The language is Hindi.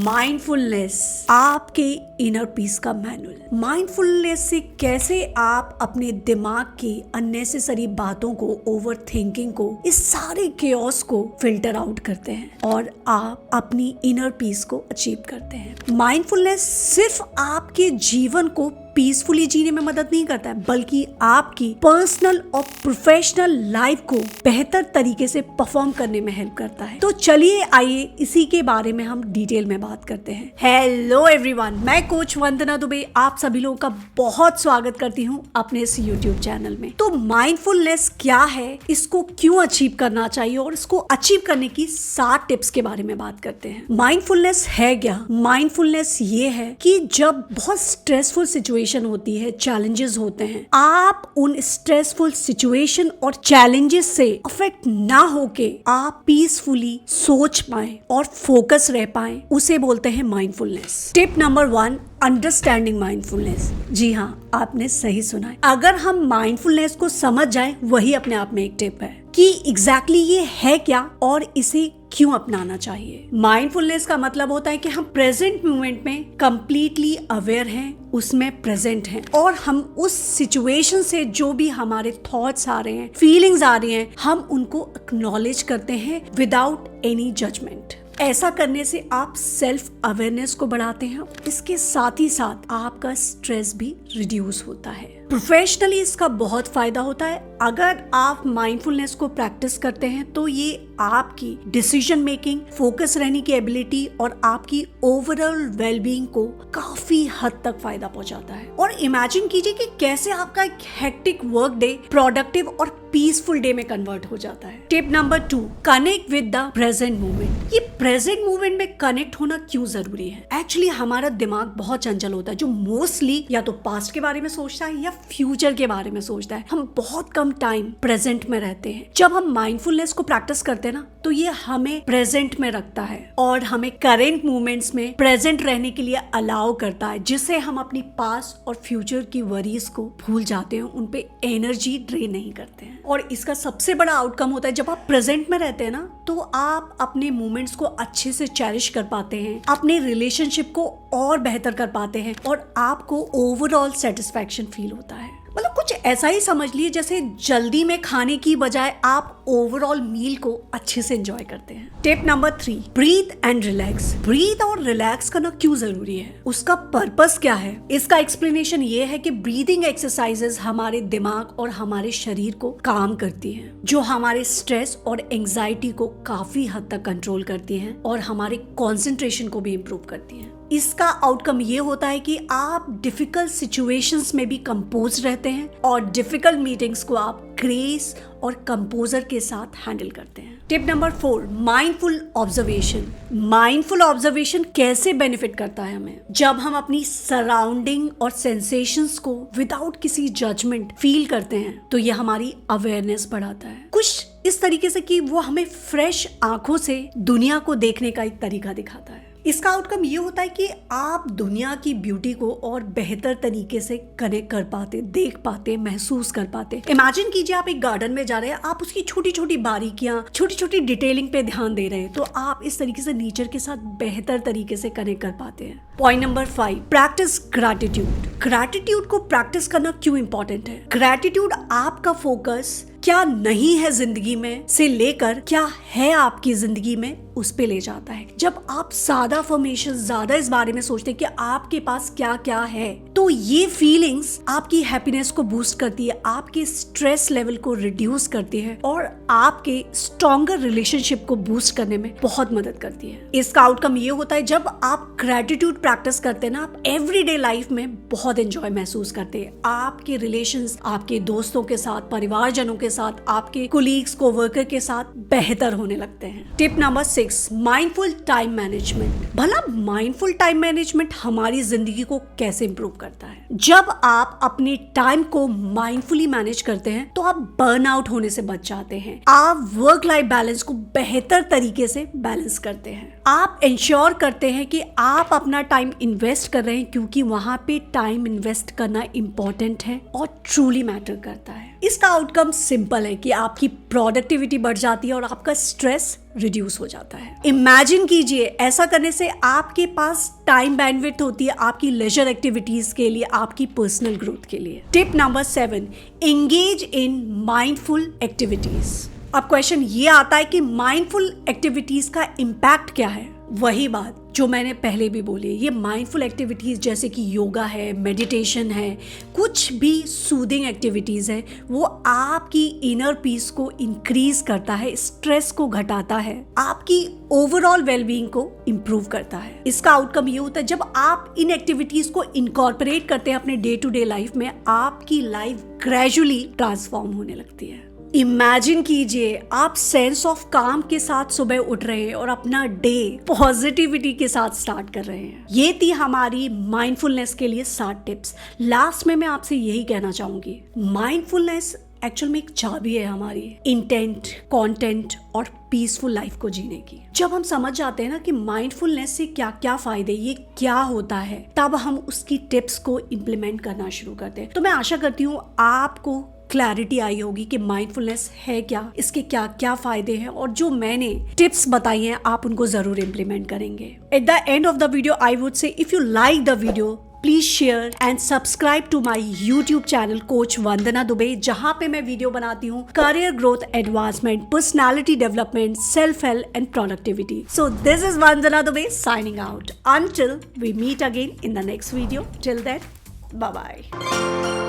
माइंडफुलनेस आपके इनर पीस का मैनुअल। माइंडफुलनेस से कैसे आप अपने दिमाग की अननेसेसरी बातों को, ओवर थिंकिंग को, इस सारे केओस को फिल्टर आउट करते हैं और आप अपनी इनर पीस को अचीव करते हैं। माइंडफुलनेस सिर्फ आपके जीवन को पीसफुली जीने में मदद नहीं करता है, बल्कि आपकी पर्सनल और प्रोफेशनल लाइफ को बेहतर तरीके से परफॉर्म करने में हेल्प करता है। तो चलिए आइए इसी के बारे में हम डिटेल में बात करते हैं। हेलो एवरीवन, मैं कोच वंदना दुबे आप सभी लोगों का बहुत स्वागत करती हूँ अपने इस यूट्यूब चैनल में। तो माइंडफुलनेस क्या है, इसको क्यों अचीव करना चाहिए और इसको अचीव करने की 7 टिप्स के बारे में बात करते हैं। माइंडफुलनेस है क्या? माइंडफुलनेस ये है कि जब बहुत स्ट्रेसफुल सिचुएशन होती है, चैलेंजेस होते हैं, आप उन स्ट्रेसफुल सिचुएशन और चैलेंजेस से अफेक्ट ना होके आप पीसफुली सोच पाए और फोकस रह पाए, उसे बोलते हैं mindfulness. Tip number 1, understanding mindfulness. जी हाँ, आपने सही सुना है। अगर हम माइंडफुलनेस को समझ जाए, वही अपने आप में एक टिप है कि एग्जैक्टली ये है क्या और इसे क्यों अपनाना चाहिए। माइंडफुलनेस का मतलब होता है कि हम प्रेजेंट मोमेंट में कंप्लीटली अवेयर हैं, उसमें प्रेजेंट हैं और हम उस सिचुएशन से जो भी हमारे थॉट्स आ रहे हैं, फीलिंग्स आ रही हैं, हम उनको एक्नॉलेज करते हैं विदाउट एनी जजमेंट। ऐसा करने से आप सेल्फ अवेयरनेस को बढ़ाते हैं, इसके साथ ही साथ आपका स्ट्रेस भी रिड्यूस होता है। प्रोफेशनली इसका बहुत फायदा होता है। अगर आप माइंडफुलनेस को प्रैक्टिस करते हैं तो ये आपकी डिसीजन मेकिंग, फोकस रहने की एबिलिटी और आपकी ओवरऑल वेलबींग को काफी हद तक फायदा पहुंचाता है। और इमेजिन कीजिए कि कैसे आपका एक हेक्टिक वर्क डे प्रोडक्टिव और पीसफुल डे में कन्वर्ट हो जाता है। Tip number 2, connect with the present moment. ये प्रेजेंट मोमेंट में कनेक्ट होना क्यों जरूरी है? एक्चुअली हमारा दिमाग बहुत चंचल होता है, जो मोस्टली या तो पास्ट के बारे में सोचता है या फ्यूचर के बारे में सोचता है। हम बहुत कम टाइम प्रेजेंट में रहते हैं। जब हम माइंडफुलनेस को प्रैक्टिस करते हैं ना, तो ये हमें प्रेजेंट में रखता है और हमें करेंट मोमेंट्स में प्रेजेंट रहने के लिए अलाउ करता है, जिससे हम अपनी पास्ट और फ्यूचर की वरीज को भूल जाते हैं, उन पे एनर्जी ड्रेन नहीं करते हैं। और इसका सबसे बड़ा आउटकम होता है, जब आप प्रेजेंट में रहते हैं ना, तो आप अपने मोमेंट्स को अच्छे से चेरिश कर पाते हैं, अपने रिलेशनशिप को और बेहतर कर पाते हैं और आपको ओवरऑल सेटिस्फैक्शन फील होता है। मतलब कुछ ऐसा ही समझ लिए जैसे जल्दी में खाने की बजाय आप ओवरऑल मील को अच्छे से एंजॉय करते हैं। Tip number 3, breathe and relax. Breathe और रिलैक्स करना क्यों जरूरी है, उसका पर्पस क्या है? इसका एक्सप्लेनेशन ये है कि ब्रीदिंग एक्सरसाइजेस हमारे दिमाग और हमारे शरीर को काम करती हैं, जो हमारे स्ट्रेस और एंजाइटी को काफी हद तक कंट्रोल करती हैं और हमारे कॉन्सेंट्रेशन को भी इम्प्रूव करती हैं। इसका आउटकम ये होता है कि आप डिफिकल्ट सिचुएशंस में भी कंपोज रहते हैं और डिफिकल्ट मीटिंग्स को आप ग्रेस और कंपोजर के साथ हैंडल करते हैं। Tip number 4, mindful observation. Mindful observation कैसे बेनिफिट करता है हमें? जब हम अपनी सराउंडिंग और सेंसेशंस को विदाउट किसी जजमेंट फील करते हैं, तो ये हमारी अवेयरनेस बढ़ाता है, कुछ इस तरीके से कि वो हमें फ्रेश आंखों से दुनिया को देखने का एक तरीका दिखाता है। इसका आउटकम ये होता है कि आप दुनिया की ब्यूटी को और बेहतर तरीके से कनेक्ट कर पाते, देख पाते, महसूस कर पाते। इमेजिन कीजिए आप एक गार्डन में जा रहे हैं, आप उसकी छोटी छोटी बारीकियां, छोटी छोटी डिटेलिंग पे ध्यान दे रहे हैं, तो आप इस तरीके से नेचर के साथ बेहतर तरीके से कनेक्ट कर पाते हैं। Point number 5, practice gratitude. Gratitude को प्रैक्टिस करना क्यों इंपॉर्टेंट है? ग्रैटिट्यूड आपका फोकस क्या नहीं है जिंदगी में से लेकर क्या है आपकी जिंदगी में, उस पे ले जाता है। जब आप ज्यादा फॉर्मेशन, ज्यादा इस बारे में सोचते हैं कि आपके पास क्या क्या है, तो ये फीलिंग्स आपकी हैप्पीनेस को बूस्ट करती है, आपके स्ट्रेस लेवल को रिड्यूस करती है और आपके स्ट्रॉन्गर रिलेशनशिप को बूस्ट करने में बहुत मदद करती है। इसका आउटकम ये होता है, जब आप ग्रैटिट्यूड प्रैक्टिस करते हैं ना, आप एवरीडे लाइफ में बहुत एंजॉय महसूस करते हैं। आपके रिलेशंस आपके दोस्तों के साथ, परिवारजनों के साथ, आपके कोलीग्स, कोवर्कर के साथ बेहतर होने लगते हैं। Tip number 6, mindful time management. भला माइंडफुल टाइम मैनेजमेंट हमारी जिंदगी को कैसे इंप्रूव करता है? जब आप अपने टाइम को माइंडफुली मैनेज करते हैं, तो आप बर्न आउट होने से बच जाते हैं, आप वर्क लाइफ बैलेंस को बेहतर तरीके से बैलेंस करते हैं, आप इंश्योर करते हैं कि आप अपना टाइम इन्वेस्ट कर रहे हैं, क्योंकि वहां पे टाइम इन्वेस्ट करना इंपॉर्टेंट है और ट्रूली मैटर करता है। इसका आउटकम सिंपल है कि आपकी प्रोडक्टिविटी बढ़ जाती है और आपका स्ट्रेस रिड्यूस हो जाता है। इमेजिन कीजिए, ऐसा करने से आपके पास टाइम बैंडविड्थ होती है आपकी लेजर एक्टिविटीज के लिए, आपकी पर्सनल ग्रोथ के लिए। Tip number 7, engage in mindful activities. अब क्वेश्चन ये आता है कि माइंडफुल एक्टिविटीज का इम्पैक्ट क्या है। वही बात जो मैंने पहले भी बोली, ये माइंडफुल एक्टिविटीज जैसे कि योगा है, मेडिटेशन है, कुछ भी सूदिंग एक्टिविटीज है, वो आपकी इनर पीस को इंक्रीज करता है, स्ट्रेस को घटाता है, आपकी ओवरऑल वेलबींग को इंप्रूव करता है। इसका आउटकम ये होता है जब आप इन एक्टिविटीज को इनकॉर्पोरेट करते हैं अपने डे टू डे लाइफ में, आपकी लाइफ ग्रेजुअली ट्रांसफॉर्म होने लगती है। इमेजिन कीजिए आप सेंस ऑफ काम के साथ सुबह उठ रहे हैं और अपना डे पॉजिटिविटी के साथ स्टार्ट कर रहे हैं। ये थी हमारी माइंडफुलनेस के लिए 7 टिप्स। लास्ट में मैं आपसे यही कहना चाहूंगी, माइंडफुलनेस एक्चुअल में एक चाबी है हमारी इंटेंट, कंटेंट और पीसफुल लाइफ को जीने की। जब हम समझ जाते हैं ना कि माइंडफुलनेस से क्या क्या फायदे, ये क्या होता है, तब हम उसकी टिप्स को इम्प्लीमेंट करना शुरू करते हैं। तो मैं आशा करती हूँ आपको क्लैरिटी आई होगी कि माइंडफुलनेस है क्या, इसके क्या क्या फायदे हैं, और जो मैंने टिप्स बताई हैं आप उनको जरूर इम्प्लीमेंट करेंगे। At the end of the video I would say if you like the video please share and subscribe to my YouTube channel coach Vandana Dubey, जहां पे मैं वीडियो बनाती हूँ career growth, advancement, personality development, self help and productivity. So this is Vandana Dubey signing out until we meet again in the next video. Till then, bye bye.